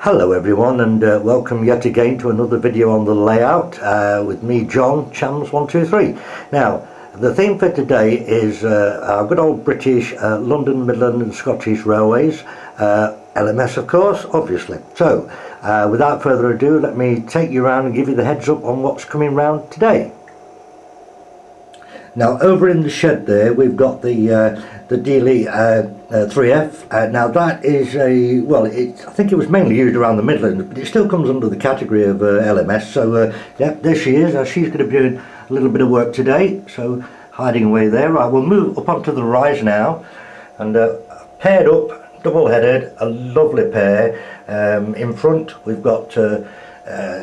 Hello everyone, and welcome yet again to another video on the layout with me, John, Chams123. Now, the theme for today is our good old British London Midland Scottish Railways, LMS of course, obviously. So, without further ado, let me take you around and give you the heads up on what's coming round today. Now, over in the shed there, we've got the Dealey 3F. Now that is I think it was mainly used around the Midlands, but it still comes under the category of LMS. So yeah, there she is. She's going to be doing a little bit of work today, so hiding away there. I will move up onto the rise now, and paired up, double-headed, a lovely pair. In front we've got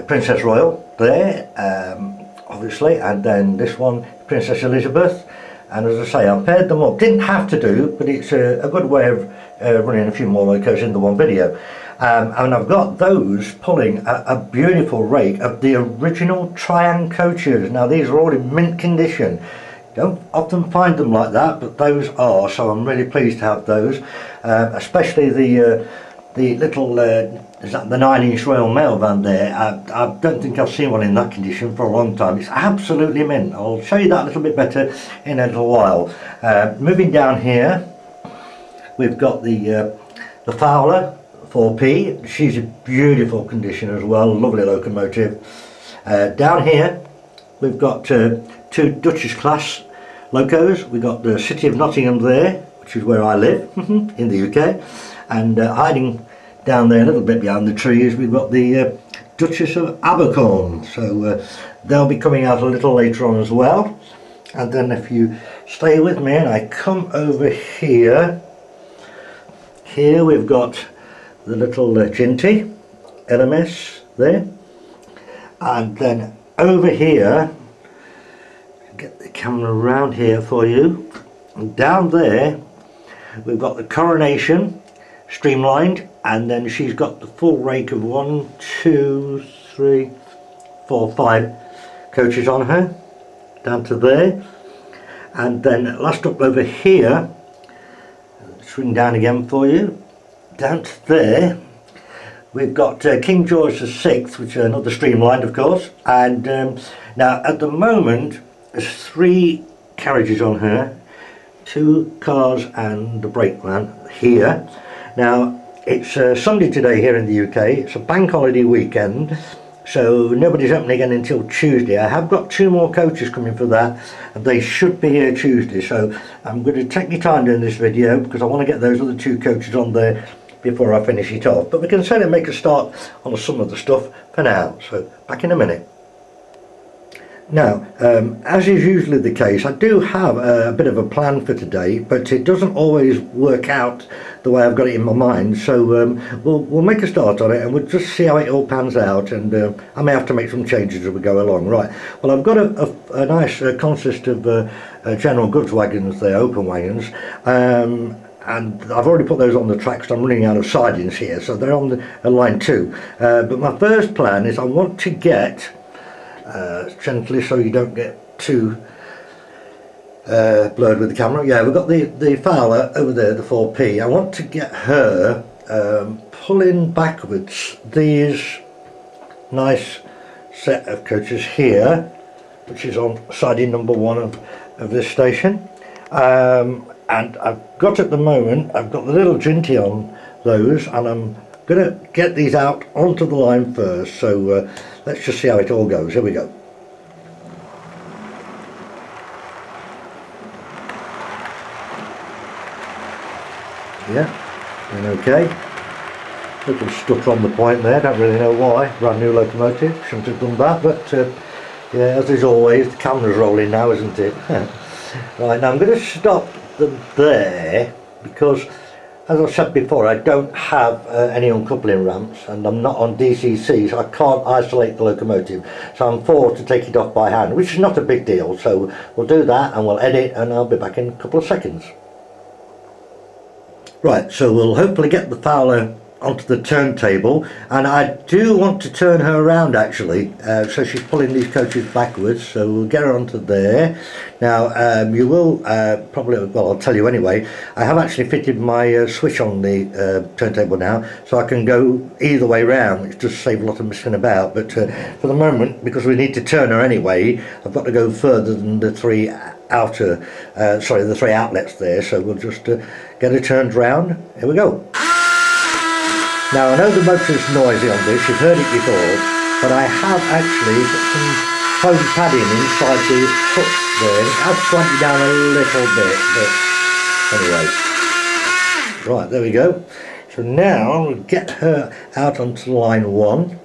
Princess Royal there, obviously, and then this one, Princess Elizabeth. And as I say, I paired them up. Didn't have to do, but it's a good way of running a few more locos into one video. And I've got those pulling a beautiful rake of the original Triang coaches. Now these are all in mint condition. Don't often find them like that, but those are, so I'm really pleased to have those. Especially the little, is that the 9-inch Royal Mail van there? I don't think I've seen one in that condition for a long time. It's absolutely mint. I'll show you that a little bit better in a little while. Moving down here, we've got the Fowler 4P. She's in beautiful condition as well, lovely locomotive. Down here, we've got two Duchess class locos. We've got the City of Nottingham there, which is where I live in the UK. And hiding down there a little bit behind the trees, we've got the Duchess of Abercorn. So they'll be coming out a little later on as well. And then if you stay with me and I come over here, we've got the little Ginty LMS there. And then over here, get the camera around here for you. And down there, we've got the Coronation streamlined, and then she's got the full rake of 1, 2, 3, 4, 5 coaches on her down to there. And then last up over here, swing down again for you, down to there, we've got King George VI, which are another streamlined of course. And now at the moment there's 3 carriages on her, 2 cars and the brakeman here. Now it's Sunday today here in the UK. It's a bank holiday weekend, so nobody's opening again until Tuesday. I have got 2 more coaches coming for that, and they should be here Tuesday, so I'm going to take my time doing this video because I want to get those other 2 coaches on there before I finish it off. But we can certainly make a start on some of the stuff for now, so back in a minute. Now, as is usually the case, I do have a bit of a plan for today, but it doesn't always work out the way I've got it in my mind. So we'll make a start on it, and we'll just see how it all pans out. And I may have to make some changes as we go along. Right. Well, I've got a nice consist of general goods wagons there, open wagons. And I've already put those on the tracks. I'm running out of sidings here, so they're on the line 2. But my first plan is I want to get gently, so you don't get too blurred with the camera. Yeah, we've got the Fowler over there, the 4P. I want to get her pulling backwards these nice set of coaches here, which is on siding number 1 of this station. And I've got at the moment, I've got the little Ginty on those, and I'm going to get these out onto the line first. So let's just see how it all goes. Here we go. Yeah, doing okay. Little stutter on the point there, don't really know why. Brand new locomotive, shouldn't have done that, but yeah, as is always, the camera's rolling now, isn't it? Right, now I'm going to stop them there because, as I said before, I don't have any uncoupling ramps, and I'm not on DCC, so I can't isolate the locomotive. So I'm forced to take it off by hand, which is not a big deal. So we'll do that and we'll edit, and I'll be back in a couple of seconds. Right, so we'll hopefully get the Fowler onto the turntable, and I do want to turn her around actually, so she's pulling these coaches backwards, so we'll get her onto there. Now you will probably, well, I'll tell you anyway, I have actually fitted my switch on the turntable now, so I can go either way round, which does save a lot of messing about, but for the moment, because we need to turn her anyway, I've got to go further than the three the three outlets there, so we'll just get her turned round. Here we go. Now I know the motor is noisy on this, you've heard it before, but I have actually put some foam padding inside the foot there. It has clamped it down a little bit, but anyway. Right, there we go. So now we'll get her out onto line 1.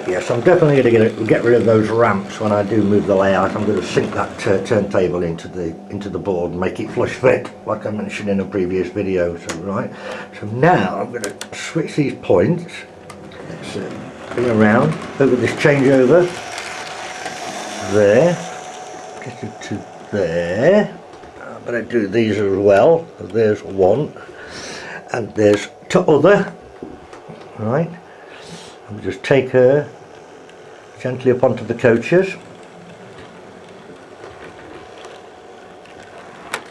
Yes, I'm definitely going to get rid of those ramps when I do move the layout. I'm going to sink that turntable into the board and make it flush fit, like I mentioned in a previous video. So right, so now I'm going to switch these points. Let's bring around over this changeover. There, get it to there. I'm going to do these as well. There's one, and there's to other. Right. I'll just take her gently up onto the coaches.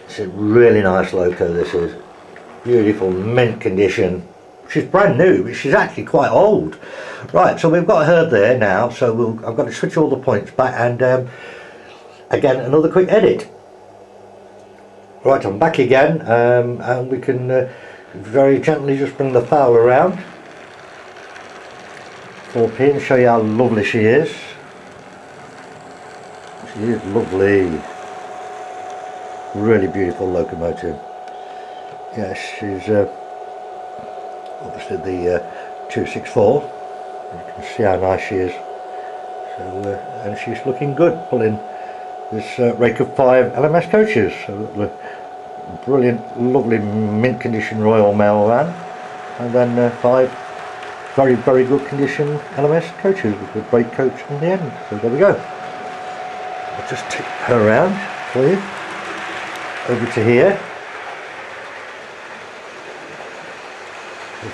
It's a really nice loco, this is. Beautiful, mint condition. She's brand new, but she's actually quite old. Right, so we've got her there now, so I've got to switch all the points back, and again, another quick edit. Right, I'm back again, and we can very gently just bring the fowl around. 4p and show you how lovely she is. She is lovely. Really beautiful locomotive. Yes, she's obviously the 264. You can see how nice she is. So, and she's looking good, pulling this rake of 5 LMS coaches. So, brilliant, lovely mint condition Royal Mail van, and then 5 very, very good condition LMS coaches with a brake coach on the end. So there we go. I'll just take her around for you. Over to here.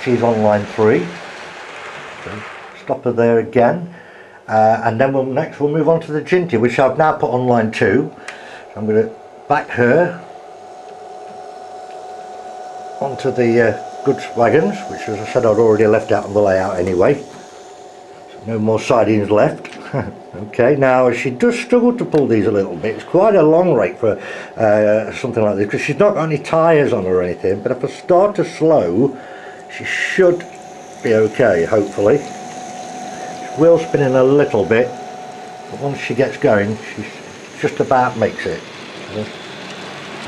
She's on line 3. So stop her there again. And then we'll move on to the Ginty, which I've now put on line 2. So I'm going to back her onto the goods wagons, which, as I said, I'd already left out on the layout anyway. So no more sidings left. Okay, now she does struggle to pull these a little bit. It's quite a long rake for something like this, because she's not got any tyres on her or anything, but if I start to slow, she should be okay, hopefully. She will spin in a little bit, but once she gets going, she just about makes it. So,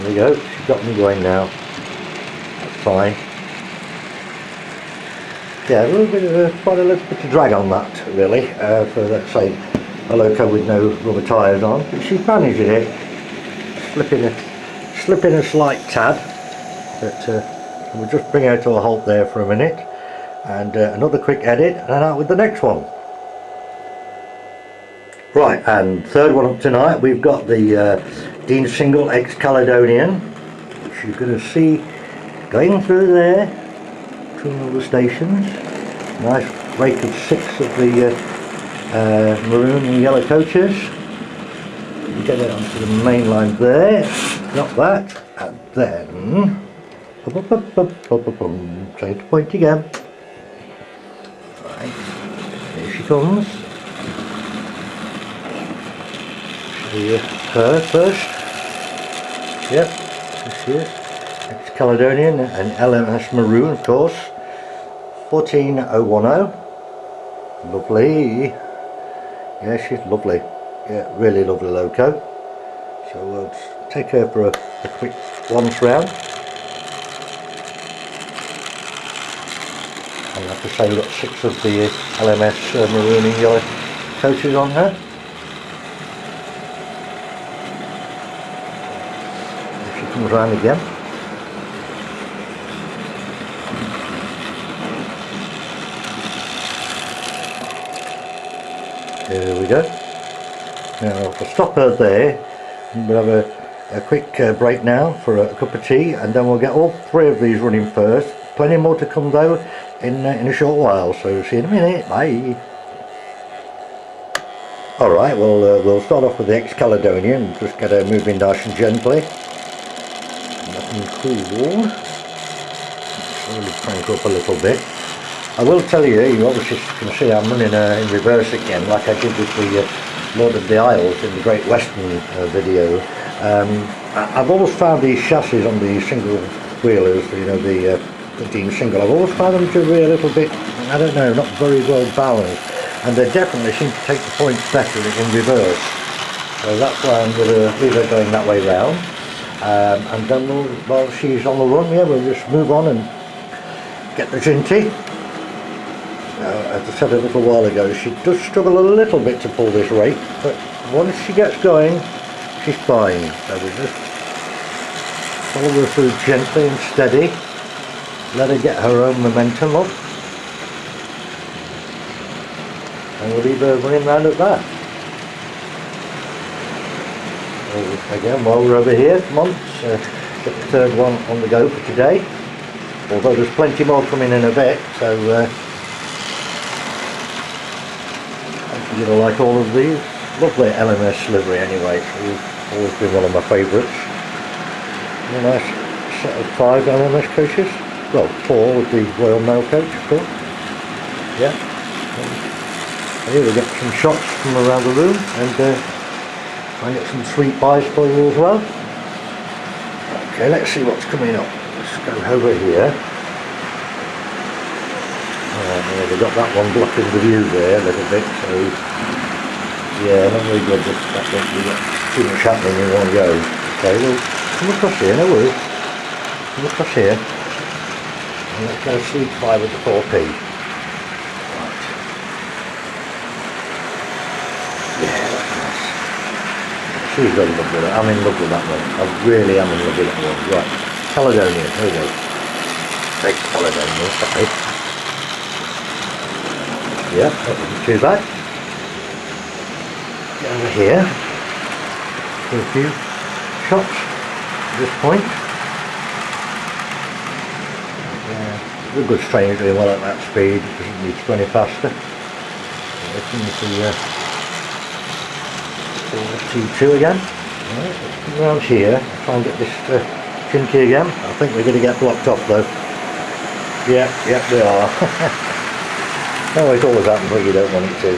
there we go, she's got me going now. That's fine. Yeah, a little bit of quite a little bit of drag on that, really, for, let's say, a loco with no rubber tyres on. But she's managing it, slipping a slight tad. But we'll just bring her to a halt there for a minute, and another quick edit, and out with the next one. Right, and third one up tonight, we've got the Dean Single X Caledonian, which you're going to see going through there. All the stations. Nice rake of 6 of the maroon and yellow coaches. You get it onto the main line there, not that, and then change the point again. Right, here she comes. Show you her first. Yep, there she is. It's Caledonian and LMS Maroon, of course. 14010. Lovely. Yeah, she's lovely. Yeah, really lovely loco. So we'll just take her for a quick once round. And like I say, we've got 6 of the LMS Maroon and yellow coaches on her. Here she comes round again. There we go. Now if I stop her there, we'll have a quick break now for a cup of tea, and then we'll get all three of these running first. Plenty more to come though in a short while, so see you in a minute. Bye. Alright, we'll start off with the ex-Caledonian, just get her moving nice and gently. Nothing cool. Slowly crank up a little bit. I will tell you, you obviously can see I'm running in reverse again, like I did with the Lord of the Isles in the Great Western video. I've always found these chassis on the single wheelers, you know, the 15 single, I've always found them to be a little bit, I don't know, not very well balanced. And they definitely seem to take the points better in reverse. So that's why I'm going to leave her going that way round. And then while she's on the run, yeah, we'll just move on and get the Ginty. As I said a little while ago, she does struggle a little bit to pull this rake, but once she gets going, she's fine. So we just follow her through gently and steady. Let her get her own momentum up. And we'll leave her running round at that. So again, while we're over here, come on, let's get the third one on the go for today. Although there's plenty more coming in a bit, so you're going to like all of these. Lovely LMS livery anyway, it's always been one of my favourites. A nice set of 5 LMS coaches. Well, 4 with the Royal Mail coach, of course. Yeah. Here we get some shots from around the room, and try and get some sweet buys for you as well. Okay, let's see what's coming up. Let's go over here. We've got that one blocking the view there a little bit, so yeah, not very good. That bit, we've got too much happening in one go. Okay, we'll come across here, no worries. Come across here, and let's go sweet buy with the 4p. She's very lovely. I'm in love with that one. I really am in love with that one. Right, Caledonian, here we go. Big Caledonian, sorry. Yeah, that wasn't too bad. Get over here. Do a few shots at this point. Yeah, the good strain is doing well at that speed. It doesn't need to go any faster. T2 again. Right, let's come around here, try and get this Ginty again. I think we're going to get blocked off though. Yeah, we are. Oh, it always happens when you don't want it to.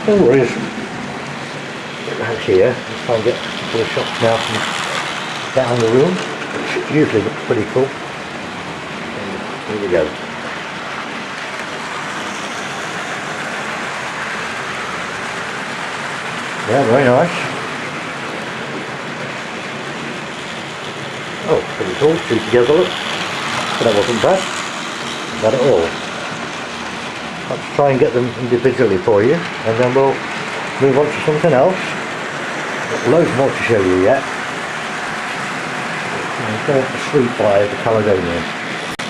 No worries. Get around here, let's try and get a couple of shots now from down the room, which usually looks pretty cool. And here we go. Yeah, very nice. Oh, pretty cool. 2 together, look. But that wasn't bad. Not at all. Let's try and get them individually for you, and then we'll move on to something else. Got loads more to show you yet. Go to sweet by the Caledonian.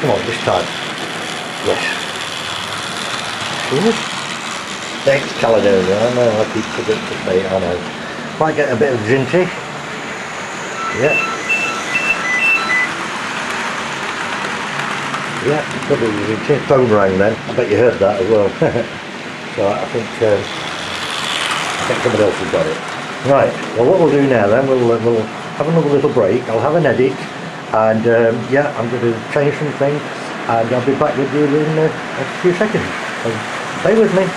Come on, this time. Yes. See? Thanks, Caledonia. I know I keep forgetting to say it, I know. Might get a bit of Ginty. Yeah. Yeah, double Ginty. Phone rang then. I bet you heard that as well. So I think somebody else has got it. Right, well what we'll do now then, we'll have another little break. I'll have an edit, and yeah, I'm going to change something, and I'll be back with you in a few seconds. So stay with me.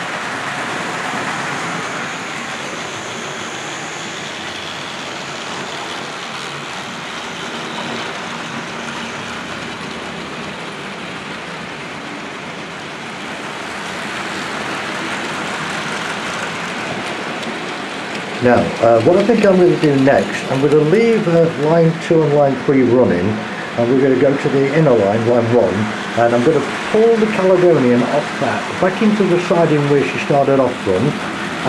Now, what I think I'm going to do next, I'm going to leave line 2 and line 3 running, and we're going to go to the inner line 1, and I'm going to pull the Caledonian off that, back into the siding where she started off from,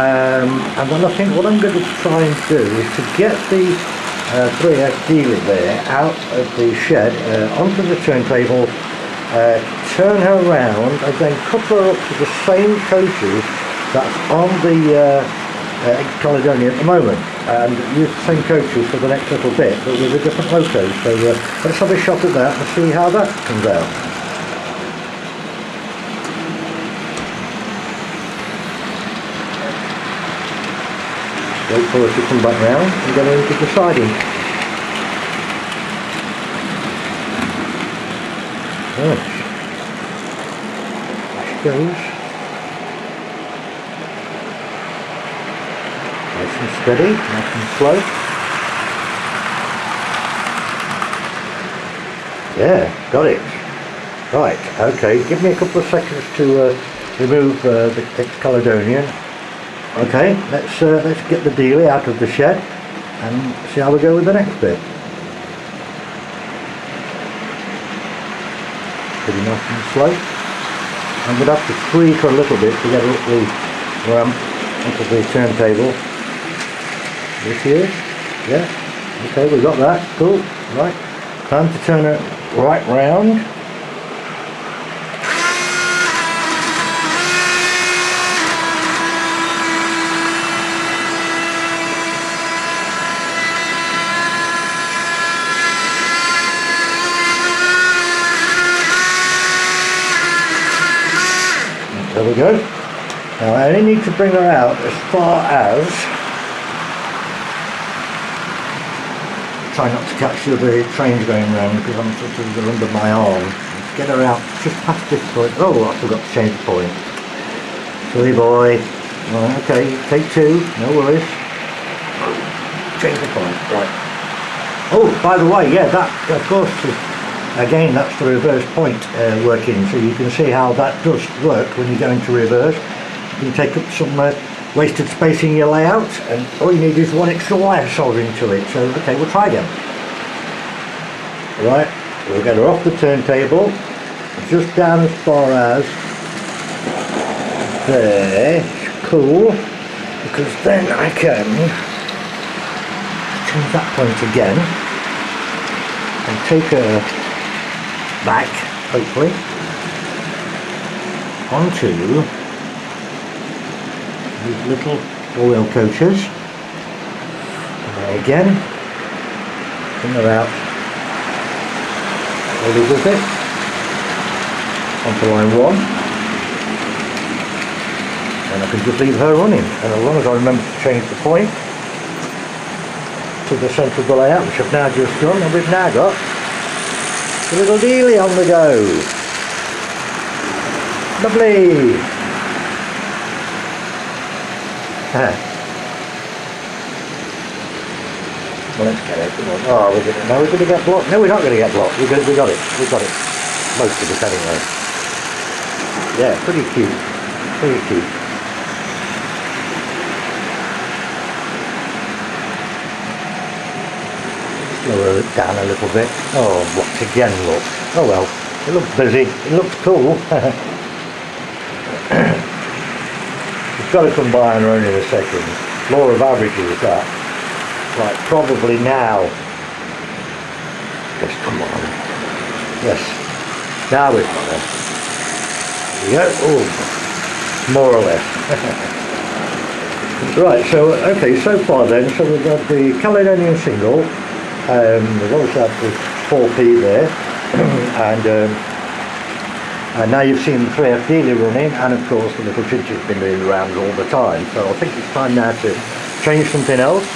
and then I think what I'm going to try and do is to get the 3F dealer there out of the shed, onto the turntable, turn her around, and then couple her up to the same coaches that's on the Caledonia at the moment, and use the same coaches for the next little bit, but with a different loco. So let's have a shot at that and see how that comes out. Wait for us to come back round and get into the siding. Right. There she goes. Nice and steady, nice and slow. Yeah, got it. Right, okay, give me a couple of seconds to remove the Caledonian. Okay, let's get the dealie out of the shed and see how we go with the next bit. Pretty nice and slow. I'm going to have to tweak a little bit to get up the ramp onto the turntable. This here, yeah, okay, we got that, cool, right, time to turn it right round. There we go. Now I only need to bring her out as far as, try not to catch the other trains going round because I'm sort of under my arm. Let's get her out just past this point. Oh, I forgot to change the point. Silly boy. Right, okay, take two, no worries. Change the point, right. Oh, by the way, yeah, that, of course, again, that's the reverse point working, so you can see how that does work when you go into reverse. You can take up some wasted space in your layout, and all you need is one extra wire soldering to it. So, okay, we'll try again. Right, we'll get her off the turntable, just down as far as there. Cool, because then I can change that point again and take her back, hopefully, onto these little oil coaches. And again, bring her out a little bit onto line 1, and I can just leave her running. And as long as I remember to change the point to the centre of the layout, which I've now just done, and we've now got the little dealie on the go. Lovely. Well, let's get it. Come on. Oh, no, we're going to get blocked. No, we're not going to get blocked. We got it. We got it. Most of it anyway. Yeah, pretty cute. Pretty cute. Lower it down a little bit. Oh, blocked again, look. Oh well. It looks busy. It looks cool. You've got to come by on her own in a second. Law of averages, that. Right, probably now. Just come on. Yes. Now we've got her. There you go. Oh, more or less. Right, so, okay, so far then, so we've got the Caledonian single. We've also had the 4P there. And now you've seen the 3F dealer running, and of course the little Chidget's been doing the rounds all the time. So I think it's time now to change something else.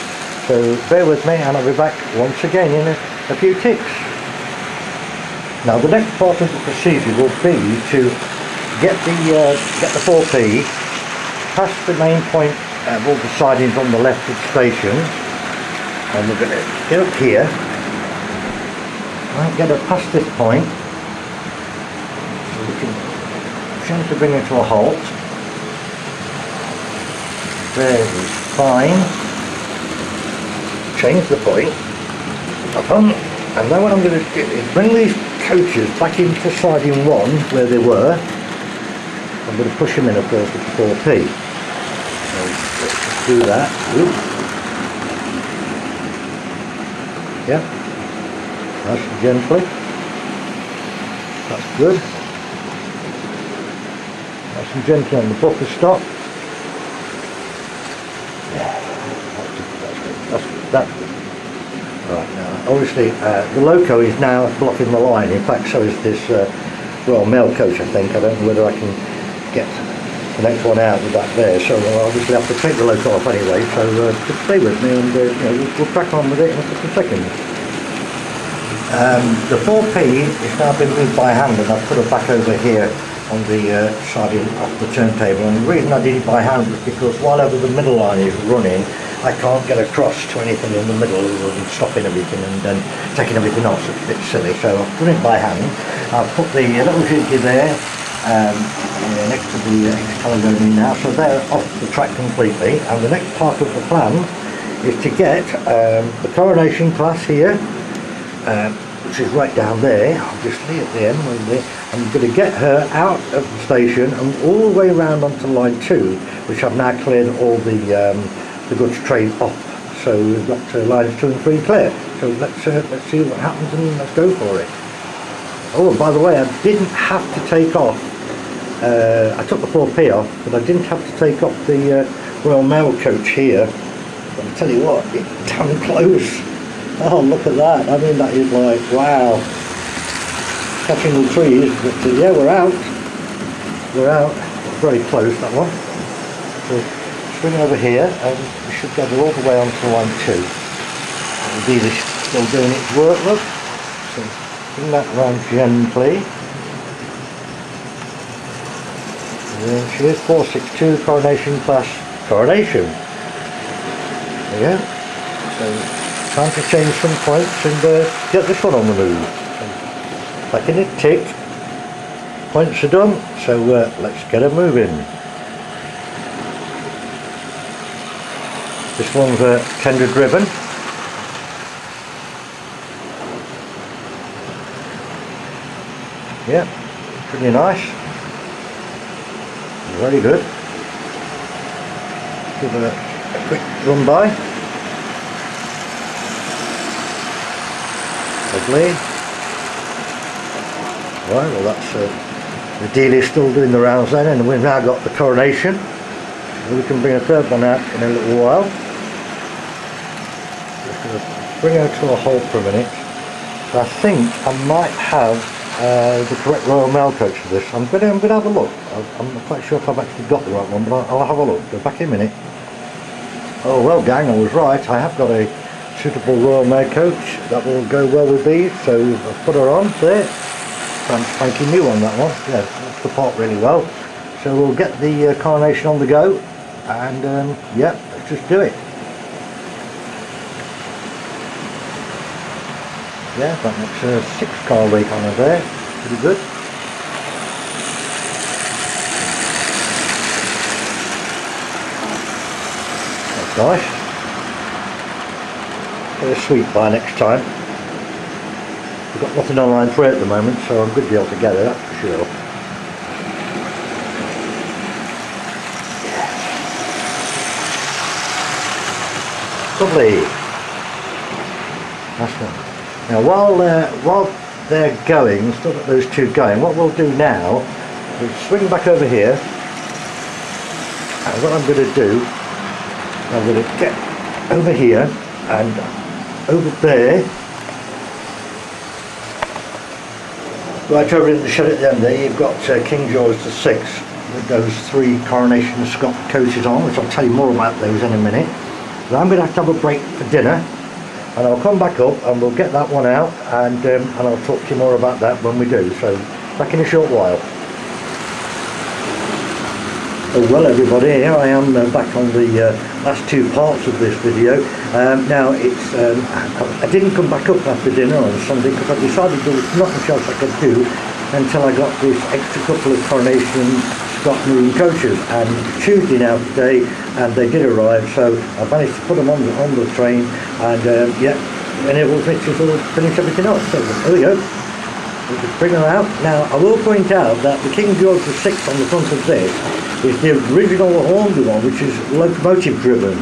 So bear with me, and I'll be back once again in a few ticks. Now the next part of the procedure will be to get the 4P past the main point of all the sidings on the left of the station, and we're going to get up here. Right, get her past this point. We can gently bring it to a halt. There is fine. Change the point. And then what I'm going to do is bring these coaches back into siding 1 where they were. I'm going to push them in, of course, with the 4P. So let's just do that. Oops. Yeah. Nice and gently. That's good. Nice and gently on the buffer stop. Yeah. that. Right, now, obviously, the loco is now blocking the line. In fact, so is this Royal Mail coach, I think. I don't know whether I can get the next one out with that there. So I'll obviously have to take the loco off anyway. So just stay with me, and you know, we'll crack on with it in just a second. The 4P is now been moved by hand, and I've put it back over here on the side of the turntable. And the reason I did it by hand was because whenever the middle line is running, I can't get across to anything in the middle and stopping everything and then taking everything off. So it's a bit silly. So I've done it by hand. I've put the little jiggy there next to the hexagon in now, so they're off the track completely. And the next part of the plan is to get the coronation class here, which is right down there, obviously at the end. I'm going to get her out of the station and all the way around onto line 2, which I've now cleared all the goods train off. So we've got lines 2 and 3 clear. So let's see what happens and let's go for it. Oh, and by the way, I didn't have to take off. I took the 4P off, but I didn't have to take off the Royal Mail coach here. But I'll tell you what, it's damn close. Oh, look at that. I mean, that is like, wow. Catching the trees, but yeah, we're out. We're out. Very close, that one. So swing over here, and we should get her all the way onto line 2. The wheel is still doing its work, look. So bring that round gently. And there she is, 462 coronation class coronation. There you go. So time to change some points and get this one on the move. So, back in it, tick. Points are done, so let's get her moving. This one's tender driven. Yeah, pretty nice. Very good. Give her a quick run by. Lovely. Right, well that's the deal is still doing the rounds then, and we've now got the coronation. We can bring a third one out in a little while. Just going to bring her to a halt for a minute. So I think I might have the correct Royal Mail coach for this. I'm going to have a look. I'm not quite sure if I've actually got the right one, but I'll have a look. Go back in a minute. Oh well, gang, I was right. I have got a suitable Royal Mail coach that will go well with these. So I've put her on there. I'm spanking new on that one. Yeah, that's the part really well. So we'll get the coronation on the go, and yeah, let's just do it. Yeah, that makes a 6-car weight on her there. Pretty good. That's nice. Get a sweet by next time. We've got nothing on line 3 at the moment, so I'm good to be able to get her, that's for sure. Lovely. That's one. Now while they're going, still got those two going, what we'll do now is swing back over here, and what I'm going to do, I'm going to get over here and over there, right over in the shed at the end there, you've got King George VI with those 3 Coronation Scott coaches on, which I'll tell you more about those in a minute. So I'm going to have a break for dinner, and I'll come back up and we'll get that one out, and I'll talk to you more about that when we do. So back in a short while. Oh well everybody, here I am back on the last 2 parts of this video. Now it's I didn't come back up after dinner on Sunday because I decided there was not much else I could do until I got this extra couple of Coronation Scott moving coaches, and Tuesday now today, and they did arrive, so I managed to put them on the train, and yeah, enabled me to sort of finish everything off. So there we go. We'll just bring her out. Now I will point out that the King George VI on the front of this is the original Hornby one, which is locomotive driven,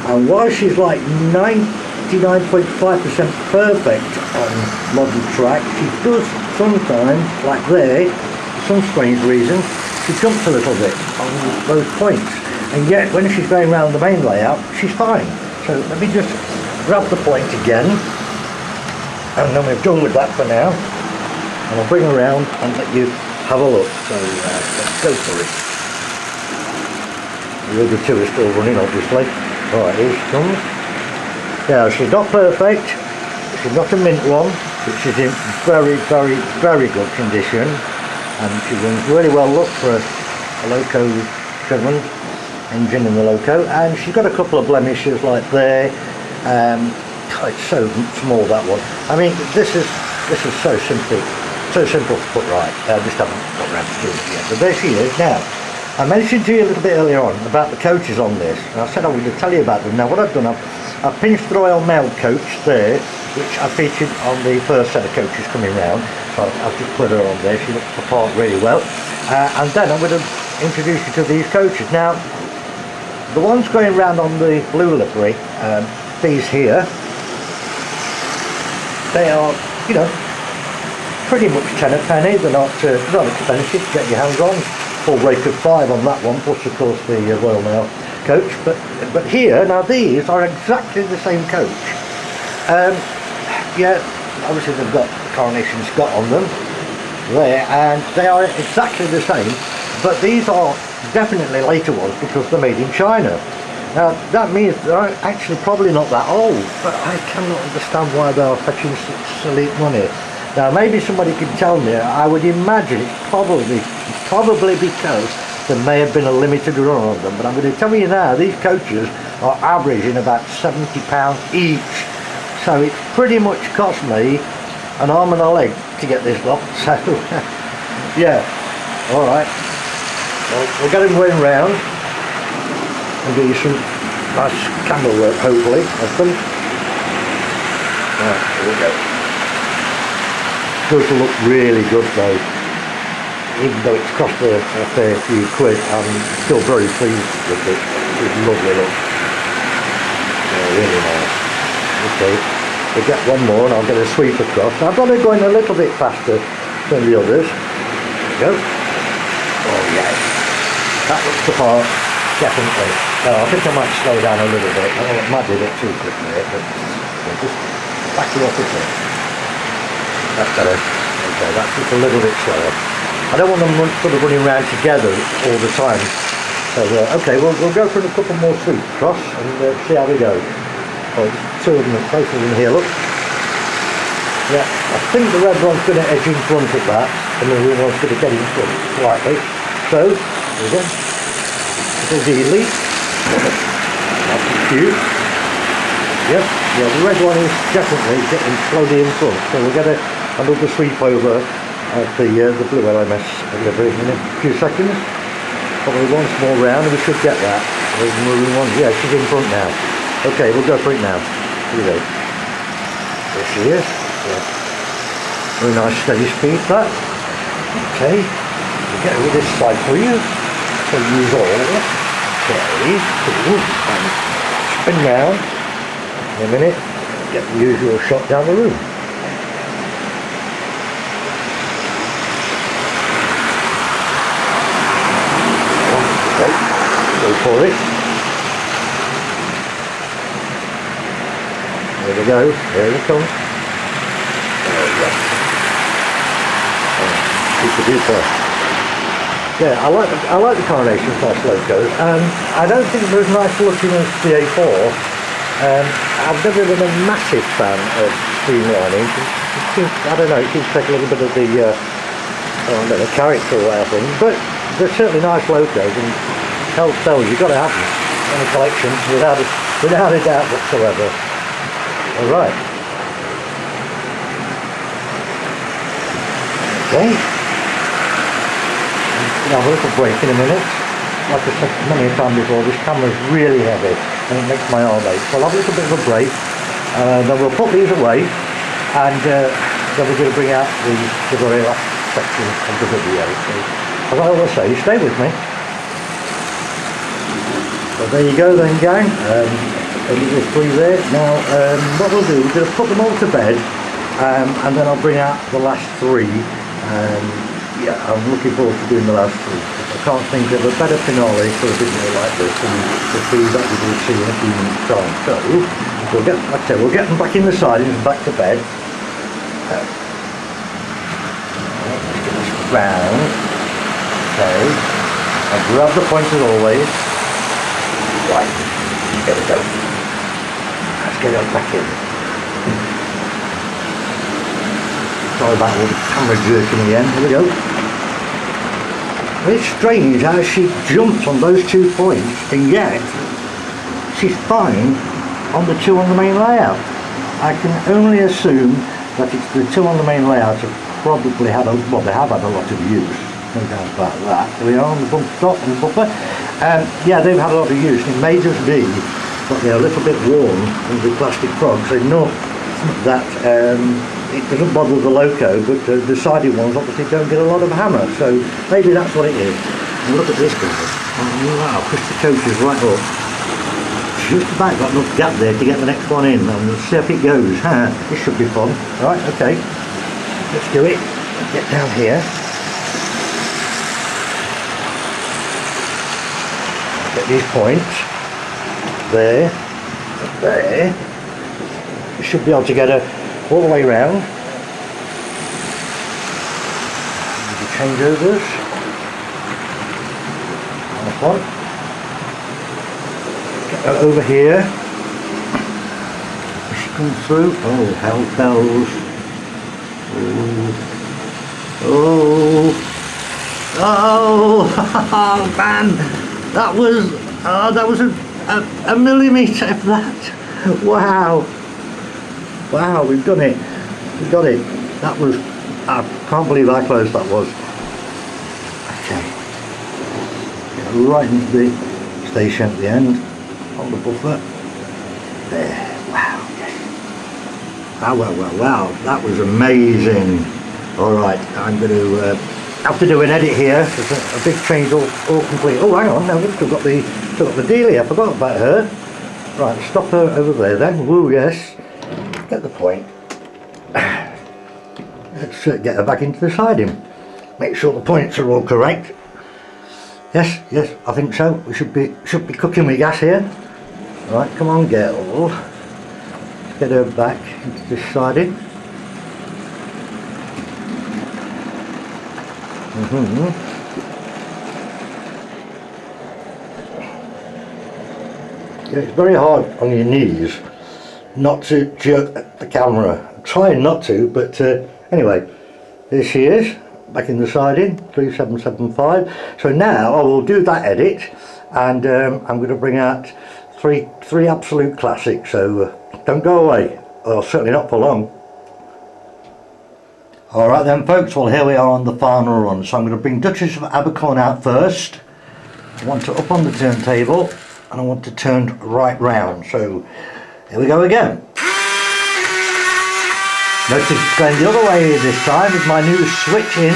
and while she's like 99.5% perfect on modern track, she does sometimes, like there, for some strange reason, she jumps a little bit on those points, and yet when she's going around the main layout she's fine. So let me just grab the plate again, and then we're done with that for now. And I'll bring around and let you have a look. So let's go for it. The other two are still running, obviously. Alright, here she comes. Now, she's not perfect. She's not a mint one, but she's in very, very, very good condition. And she runs really well. Look, for a loco driven engine in the loco. And she's got a couple of blemishes like there. It's so small, that one. I mean, this is so simple to put right. I just haven't got around to doing it yet. But there she is. Now, I mentioned to you a little bit earlier on about the coaches on this, and I said I was going to tell you about them. Now, what I've done, I've pinched the Royal Mail coach there, which I featured on the first set of coaches coming round. So I've just put her on there. She looks the part really well. And then I'm going to introduce you to these coaches. Now, the ones going round on the blue livery, these here, they are, you know, pretty much 10 a penny. They're not expensive to get your hands on. Full rate of 5 on that one, plus of course the Royal Mail coach. But here, now these are exactly the same coach. Yeah, obviously they've got Coronation Scott on them there, and they are exactly the same. But these are definitely later ones because they're made in China. Now that means they're actually probably not that old, but I cannot understand why they are fetching such silly money. Now maybe somebody can tell me. I would imagine it's probably because there may have been a limited run on them, but I'm going to tell you now, these coaches are averaging about £70 each, so it pretty much cost me an arm and a leg to get this lot. So yeah, alright, well, we'll get them going round and give you some nice camera work, hopefully, of them. Right, here we go. Does look really good though, even though it's cost a fair few quid. I'm still very pleased with it. It's lovely look. Yeah, really nice. Okay, we'll get one more and I'll get a sweep across. I've got it going a little bit faster than the others. There we go. Oh yeah, that looks the part, definitely. No, I think I might slow down a little bit. I know it might be a bit too quick there, but we'll just back it off a bit. That's better. Okay, that's just a little bit slower. I don't want them sort of running around together all the time. So, okay, we'll go for a couple more sweeps across and see how we go. Oh, two of them, both of them here, look. Yeah, I think the red one's going to edge in front of that, and the blue one's going to get in front slightly. So, there we go. Little delete. That's cute. Yep, yeah, the red one is definitely getting slowly in front, so we'll get another sweep over at the blue LMS delivery in a few seconds. Probably one more round and we should get that. Moving one, yeah, she's in front now. Okay, we'll go for it now. Here we go. There she is. Yeah. Very nice steady speed that. Okay, we'll get over this side for you. So use all. Okay, cool. And spin round. In a minute, get the usual shot down the room. Okay, go for it. There we go, there it comes. There we go. Super duper. Yeah, I like the Coronation Class locos, and I don't think they're as nice looking as the A4. I've never been a massive fan of streamlining. I don't know, it seems to take a little bit of the character away, I think. But they're certainly nice locos, and hell tells you've got to have them in a collection without a doubt whatsoever. Alright. Okay. I'll have a little break in a minute. Like I said many a time before, this camera's really heavy and it makes my arm ache. So I'll have a little bit of a break, then we'll put these away, and then we're going to bring out the very last section of the video. So, as I always say, stay with me. So there you go then, gang. There's three there. Now what we'll do, we're going to put them all to bed, and then I'll bring out the last three. Yeah, I'm looking forward to doing the last three. I can't think of a better finale for a video like this than the three that we will see in a few minutes' time. So, like I said, we'll get them back in the sidings and back to bed. Round. Okay. And grab the point as always. Right. Here we go. Let's get it back in. Sorry about all the camera jerking again. Here we go. It's strange how she jumps on those 2 points, and yet she's fine on the 2 on the main layout. I can only assume that it's the 2 on the main layout have probably had well, they have had a lot of use, no doubt about that. Here we are on the bump stop and the buffer. Yeah, they've had a lot of use. It may just be that they're a little bit worn with the plastic frogs, so not that it doesn't bother the loco, but the sided ones obviously don't get a lot of hammer, so maybe that's what it is. And look at this guy. Oh, wow, push the coaches right up. Just about got enough gap there to get the next one in, and we'll see if it goes. This should be fun. Right, okay. Let's do it. Get down here. Get these points. There. There. You should be able to get her all the way round. The changeovers. That's one. Get her over here. She comes through. Oh, hell bells. Oh, oh, man, that was a millimetre of that. Wow, wow, we've done it, we got it. That was, I can't believe how close that was. Okay, right into the station at the end, on the buffer, there, wow, wow, wow, wow, wow, that was amazing. Alright, I'm going to have to do an edit here. There's a big change all complete. Oh, hang on, no, we've still got the dealie. I forgot about her. Right, stop her over there then. Woo, yes. Get the point. Let's get her back into the siding. Make sure the points are all correct. Yes, yes, I think so. We should be cooking with gas here. Right, come on, girl. Let's get her back into this siding. Yeah, it's very hard on your knees not to jerk the camera. I'm trying not to, but anyway, there she is, back in the siding, 3775. So now I will do that edit, and I'm going to bring out three absolute classics. So don't go away, or certainly not for long. Alright then folks, well here we are on the final run. So I'm going to bring Duchess of Abercorn out first. I want to up on the turntable and I want to turn right round. So here we go again. Notice it's going the other way this time with my new switch in.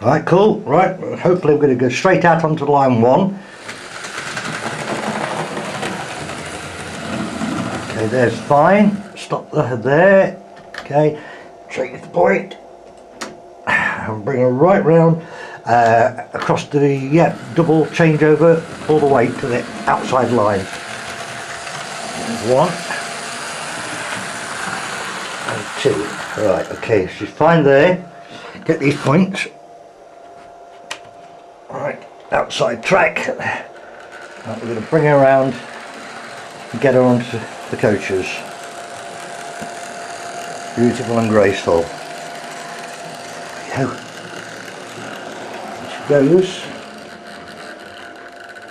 Right, cool, right, hopefully we're going to go straight out onto line 1. Okay, there's fine, stop there, okay, straight to the point, and bring her right round, across the, double changeover all the way to the outside line. There's 1, and 2, right, okay, she's fine there, get these points. Right, outside track. Right, we're going to bring her around and get her onto the coaches. Beautiful and graceful. There she goes.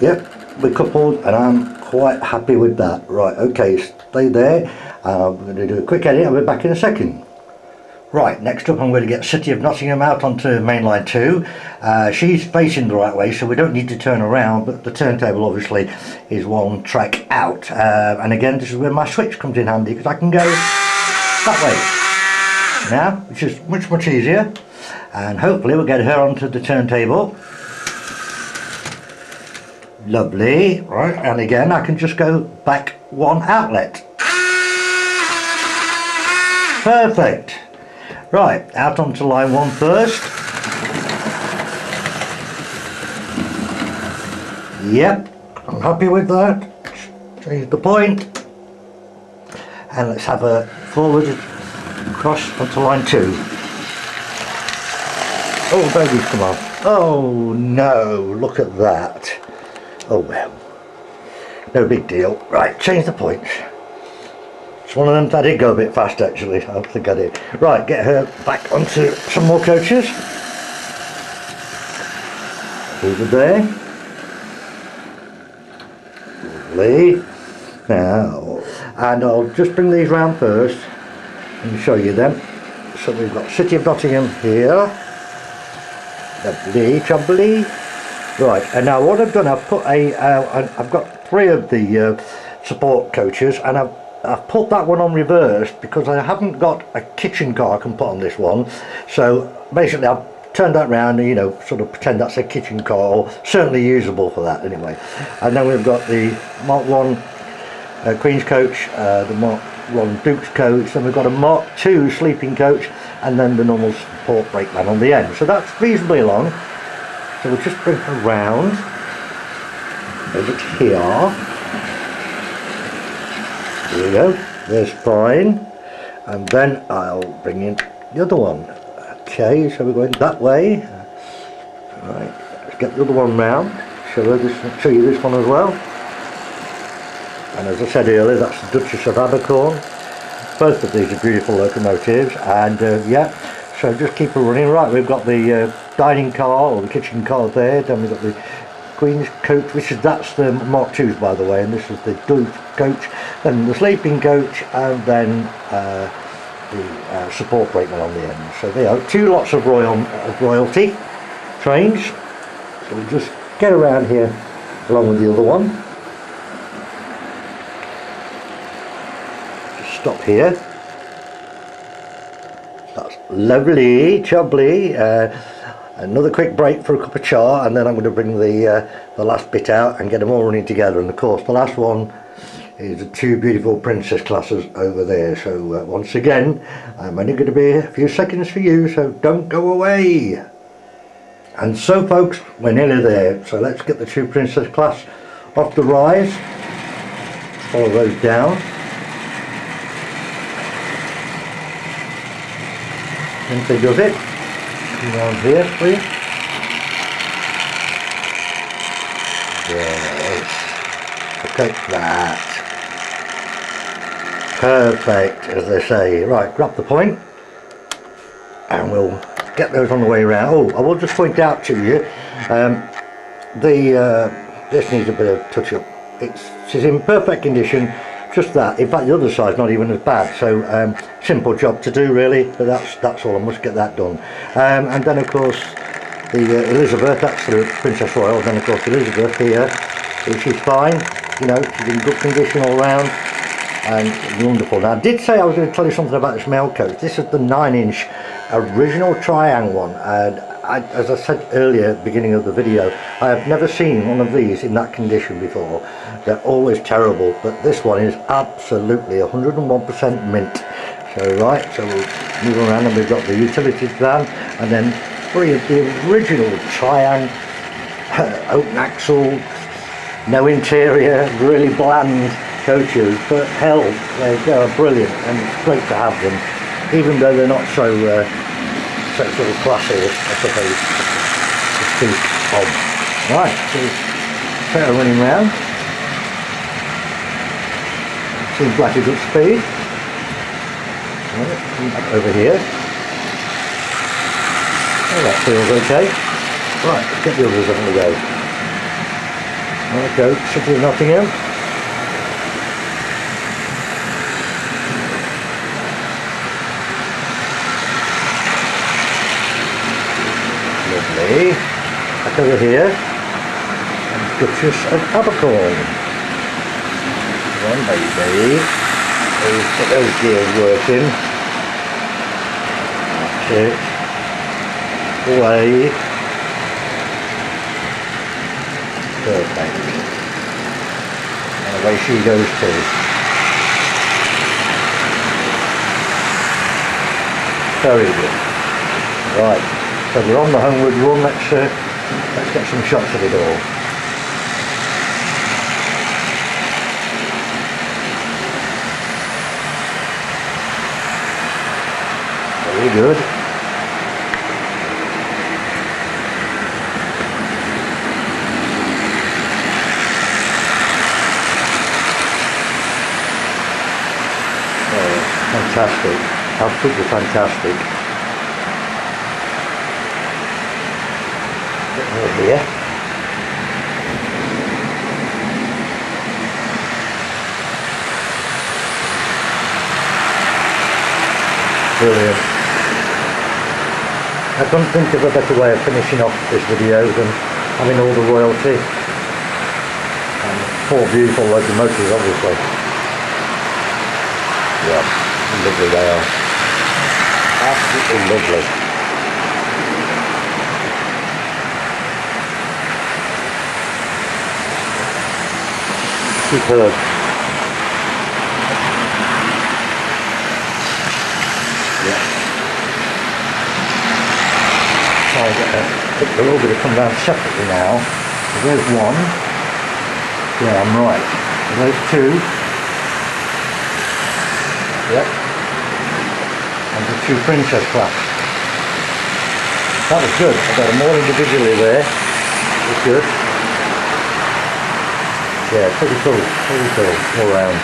Yep, we're coupled and I'm quite happy with that. Right, okay, stay there. I'm going to do a quick edit. I'll be back in a second. Right, next up I'm going to get City of Nottingham out onto mainline 2. She's facing the right way, so we don't need to turn around, but the turntable obviously is 1 track out. And again, this is where my switch comes in handy, because I can go that way now, which is much easier. And hopefully we'll get her onto the turntable. Lovely. Right, and again I can just go back 1 outlet. Perfect. Right, out onto line 1 first. Yep, I'm happy with that. Change the point. And let's have a forward across onto line 2. Oh, babies, come on. Oh no, look at that. Oh well. No big deal. Right, change the points. It's one of them that did go a bit fast actually. I think I did. Right, get her back onto some more coaches. Over there. Lovely. Now, and I'll just bring these round first and show you them. So we've got City of Nottingham here. Lovely, chubbly. Right, and now what I've done, I've put I've got 3 of the support coaches, and I've put that one on reverse because I haven't got a kitchen car I can put on this one. So basically I've turned that round and, you know, sort of pretend that's a kitchen car, or certainly usable for that anyway. And then we've got the Mark 1 Queen's coach, the Mark 1 Duke's coach, then we've got a Mark 2 sleeping coach, and then the normal support brakeman on the end. So that's reasonably long. So we'll just bring her round over to here. There we go, there's fine. And then I'll bring in the other one. Okay, so we're going that way. Right, let's get the other one round. Show you this one as well. And as I said earlier, that's the Duchess of Abercorn. Both of these are beautiful locomotives, and yeah, so just keep her running. Right, we've got the dining car, or the kitchen car there, then we've got the Queen's coach, that's the Mark 2s by the way, and this is the Duke's coach, then the sleeping coach, and then the support brakeman on the end. So there are 2 lots of royalty trains. So we'll just get around here along with the other one. Just stop here. That's lovely, chubbly. Another quick break for a cup of char, and then I'm going to bring the last bit out and get them all running together. And of course the last one is the 2 beautiful princess classes over there. So once again, I'm only going to be a few seconds for you, so don't go away. And so folks, we're nearly there. So let's get the 2 princess class off the rise. Follow those down. Simply does it. Come around here, please. Yes. Look at that. Perfect, as they say. Right, grab the point, and we'll get those on the way around. Oh, I will just point out to you, this needs a bit of touch up. It's in perfect condition, just that. In fact, the other side's not even as bad. So simple job to do really, but that's all. I must get that done. And then of course the Elizabeth, that's the Princess Royal. Then of course Elizabeth here, she's fine. You know, she's in good condition all round. And wonderful. Now I did say I was going to tell you something about this mail coach. This is the 9-inch original Triang one, and as I said earlier at the beginning of the video, I have never seen one of these in that condition before. They're always terrible, but this one is absolutely 101% mint. So right, so we'll move around, and we've got the utility van, and then 3 of the original Triang open axle, no interior, really bland coaches, but hell, they're brilliant, and it's great to have them, even though they're not so sort of classy, I suppose. It's too odd. Right, so set her running round. Seems like a good speed. Right, come back over here. Oh, that feels okay. Right, let's get the others on the go. There we go, City of Nottingham. Back over here, and Duchess of Abercorn. Come on, baby. Get those gears working. That's it. Away. Perfect. And away she goes too. Very good. Right, so we're on the homeward run. Let's get some shots of it all. Very good. Fantastic, absolutely fantastic. A bit more here. Brilliant. I couldn't think of a better way of finishing off this video than having all the royalty and 4 beautiful locomotives, obviously. Yes. Lovely they are. Absolutely lovely. Superb. Yeah. So I get they're all going to come down separately now. So there's one. Yeah, I'm right. So there's 2. Yep. And the 2 princess class. That was good. I got them all individually there. It was good. Yeah, pretty cool all round.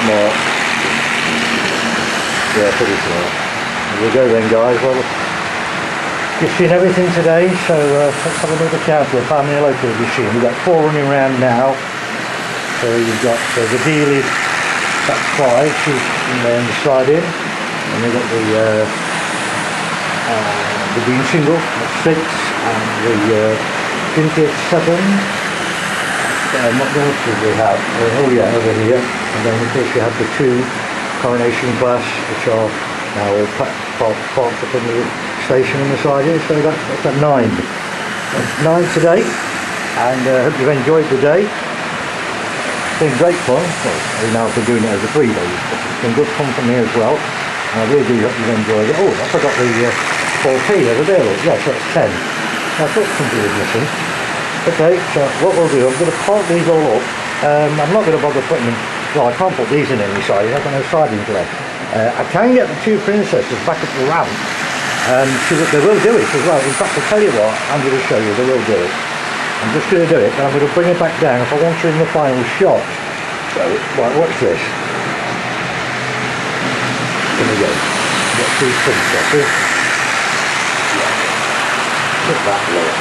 Smart. Yeah, pretty smart. There we go then, guys. Well, you've seen everything today, so let's have another count of family local machine. We've got 4 running around now. So you've got the dealie, that's 5, she's in there on the side in. And we've got the bean single, that's 6, and the vintage 7. What else did we have? Oh yeah, over here. And then of course you have the 2 coronation class, which are now all parked up in the station on the side here, so that's at 9. That's 9 today, and I hope you've enjoyed the day. It's been great fun. Well, now I've been doing it over 3 days, but it's been good fun for me as well, and I really do hope you've enjoyed it. Oh, I forgot the 4p over there, look. Yeah, so it's 10. I thought something was missing. Okay, so what we'll do, I'm going to park these all up. I'm not going to bother putting them, well, I can't put these in any siding, I've got no sidings left. I can get the 2 princesses back up the ramp. So that they will do it as well. In fact, I'll tell you what, I'm going to show you, they will do it. I'm just going to do it, but I'm going to bring it back down if I want to in the final shot. So, right, watch this. Here we go. Get 2 princesses. Look at that look.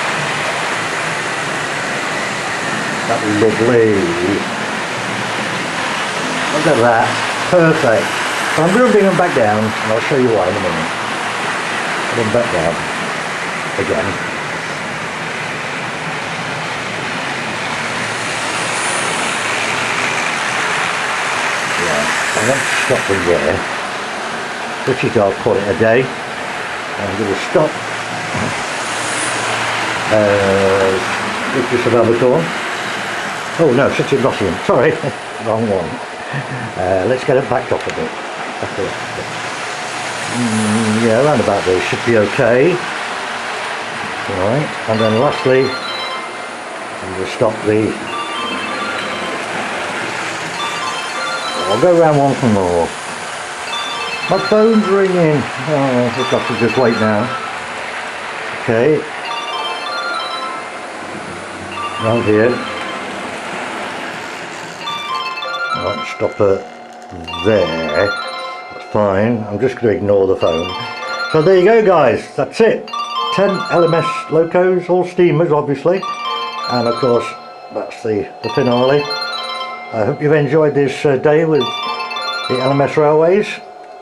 That's lovely. Look at that. Perfect. So I'm going to bring them back down, and I'll show you why in a minute. Put them back down again. Yeah, I'm going to stop them there, which is I'll call it a day. I'm going to stop British London Midland. Oh no, such a Nottingham. Sorry, wrong one. Let's get it backed up a bit. Back it up a bit. Yeah, around about there should be okay. Right, and then lastly, I'm going to stop the. I'll go around once more. My phone's ringing. Oh, I've got to just wait now. Okay. Round here. Right, stop her there. That's fine. I'm just going to ignore the phone. So there you go, guys. That's it. 10 LMS locos, all steamers, obviously. And of course, that's the finale. I hope you've enjoyed this day with the LMS Railways.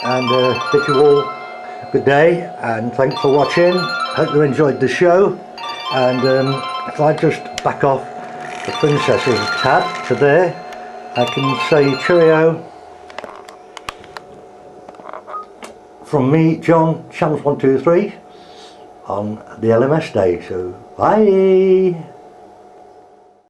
And bid you all good day. And thanks for watching. Hope you enjoyed the show. And if I just back off the princesses a tad to there, I can say cheerio from me, John, Channels 123 on the LMS day. So Bye.